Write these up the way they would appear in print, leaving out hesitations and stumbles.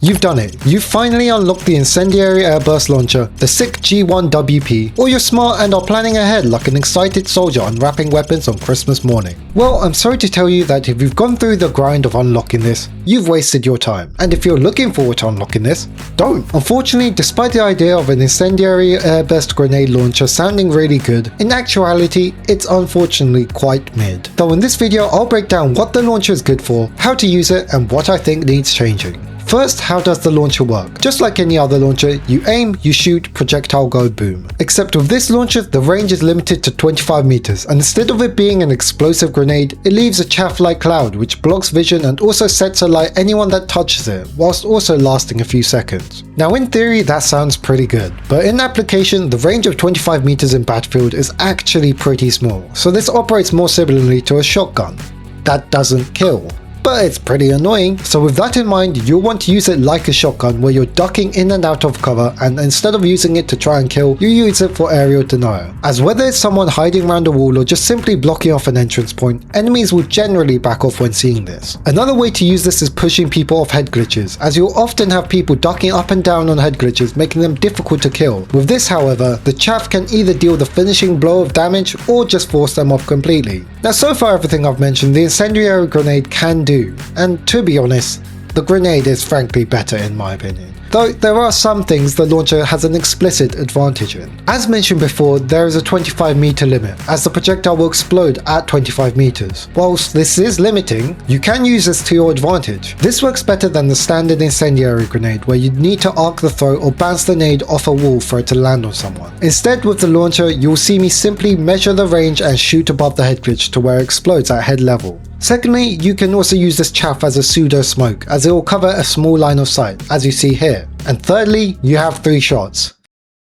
You've done it. You've finally unlocked the incendiary airburst launcher, the SICH G1 WP, or you're smart and are planning ahead like an excited soldier unwrapping weapons on Christmas morning. Well, I'm sorry to tell you that if you've gone through the grind of unlocking this, you've wasted your time. And if you're looking forward to unlocking this, don't. Unfortunately, despite the idea of an incendiary airburst grenade launcher sounding really good, in actuality, it's unfortunately quite mid. Though in this video, I'll break down what the launcher is good for, how to use it, and what I think needs changing. First, how does the launcher work? Just like any other launcher, you aim, you shoot, projectile go boom. Except with this launcher, the range is limited to 25 meters, and instead of it being an explosive grenade, it leaves a chaff-like cloud which blocks vision and also sets alight anyone that touches it, whilst also lasting a few seconds. Now in theory, that sounds pretty good, but in application, the range of 25 meters in battlefield is actually pretty small, so this operates more similarly to a shotgun. That doesn't kill, but it's pretty annoying. So with that in mind, you'll want to use it like a shotgun where you're ducking in and out of cover, and instead of using it to try and kill, you use it for aerial denial. As whether it's someone hiding around a wall or just simply blocking off an entrance point, enemies will generally back off when seeing this. Another way to use this is pushing people off head glitches, as you'll often have people ducking up and down on head glitches, making them difficult to kill. With this however, the chaff can either deal the finishing blow of damage or just force them off completely. Now so far everything I've mentioned, the incendiary grenade can do, and to be honest, the grenade is frankly better in my opinion. Though there are some things the launcher has an explicit advantage in. As mentioned before, there is a 25 meter limit, as the projectile will explode at 25 meters. Whilst this is limiting, you can use this to your advantage. This works better than the standard incendiary grenade, where you'd need to arc the throw or bounce the nade off a wall for it to land on someone. Instead, with the launcher, you'll see me simply measure the range and shoot above the head glitch to where it explodes at head level. Secondly, you can also use this chaff as a pseudo smoke, as it will cover a small line of sight, as you see here. And thirdly, you have 3 shots.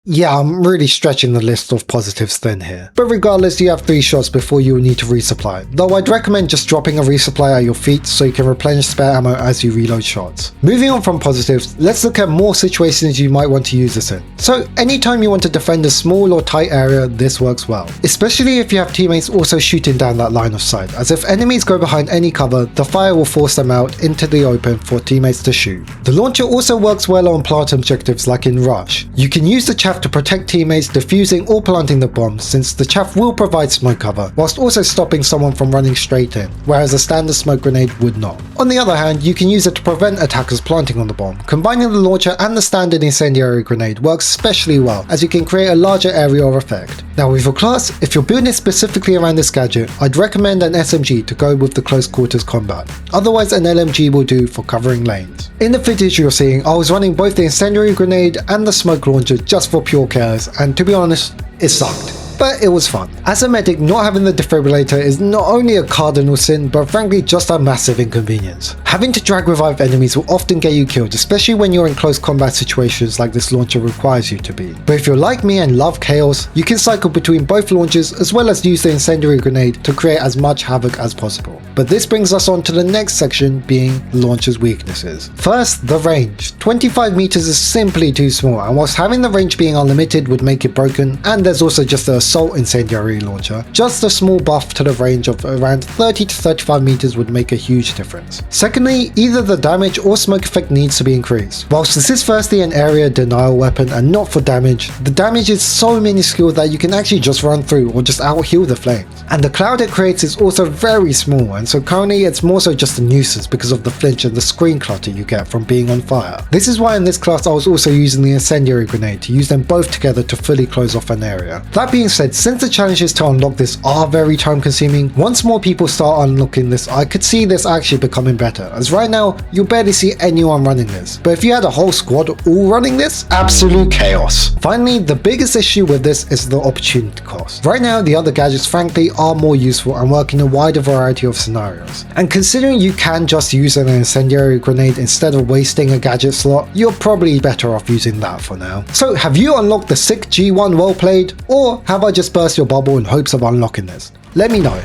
Yeah, I'm really stretching the list of positives thin here. But regardless, you have 3 shots before you will need to resupply, though I'd recommend just dropping a resupply at your feet so you can replenish spare ammo as you reload shots. Moving on from positives, let's look at more situations you might want to use this in. So anytime you want to defend a small or tight area, this works well. Especially if you have teammates also shooting down that line of sight, as if enemies go behind any cover, the fire will force them out into the open for teammates to shoot. The launcher also works well on plant objectives like in Rush. You can use the chaff to protect teammates defusing or planting the bomb, since the chaff will provide smoke cover, whilst also stopping someone from running straight in, whereas a standard smoke grenade would not. On the other hand, you can use it to prevent attackers planting on the bomb. Combining the launcher and the standard incendiary grenade works especially well, as you can create a larger area of effect. Now with your class, if you're building specifically around this gadget, I'd recommend an SMG to go with the close quarters combat. Otherwise an LMG will do for covering lanes. In the footage you're seeing, I was running both the incendiary grenade and the smoke launcher just for pure chaos, and to be honest, it sucked. But it was fun. As a medic, not having the defibrillator is not only a cardinal sin, but frankly just a massive inconvenience. Having to drag revive enemies will often get you killed, especially when you're in close combat situations like this launcher requires you to be. But if you're like me and love chaos, you can cycle between both launchers as well as use the incendiary grenade to create as much havoc as possible. But this brings us on to the next section, being the launcher's weaknesses. First, the range. 25 meters is simply too small, and whilst having the range being unlimited would make it broken, and there's also just the assault incendiary launcher, just a small buff to the range of around 30 to 35 meters would make a huge difference. Secondly, either the damage or smoke effect needs to be increased. Whilst this is firstly an area denial weapon and not for damage, the damage is so minuscule that you can actually just run through or just out heal the flames. And the cloud it creates is also very small, and so currently it's more so just a nuisance because of the flinch and the screen clutter you get from being on fire. This is why in this class I was also using the incendiary grenade to use them both together to fully close off an area. That being said, since the challenges to unlock this are very time consuming, once more people start unlocking this, I could see this actually becoming better, as right now you'll barely see anyone running this. But if you had a whole squad all running this, absolute chaos. Finally, the biggest issue with this is the opportunity cost. Right now the other gadgets frankly are more useful and work in a wider variety of scenarios. And considering you can just use an incendiary grenade instead of wasting a gadget slot, you're probably better off using that for now. So have you unlocked the SICH G1 well played, or have I just burst your bubble in hopes of unlocking this? Let me know.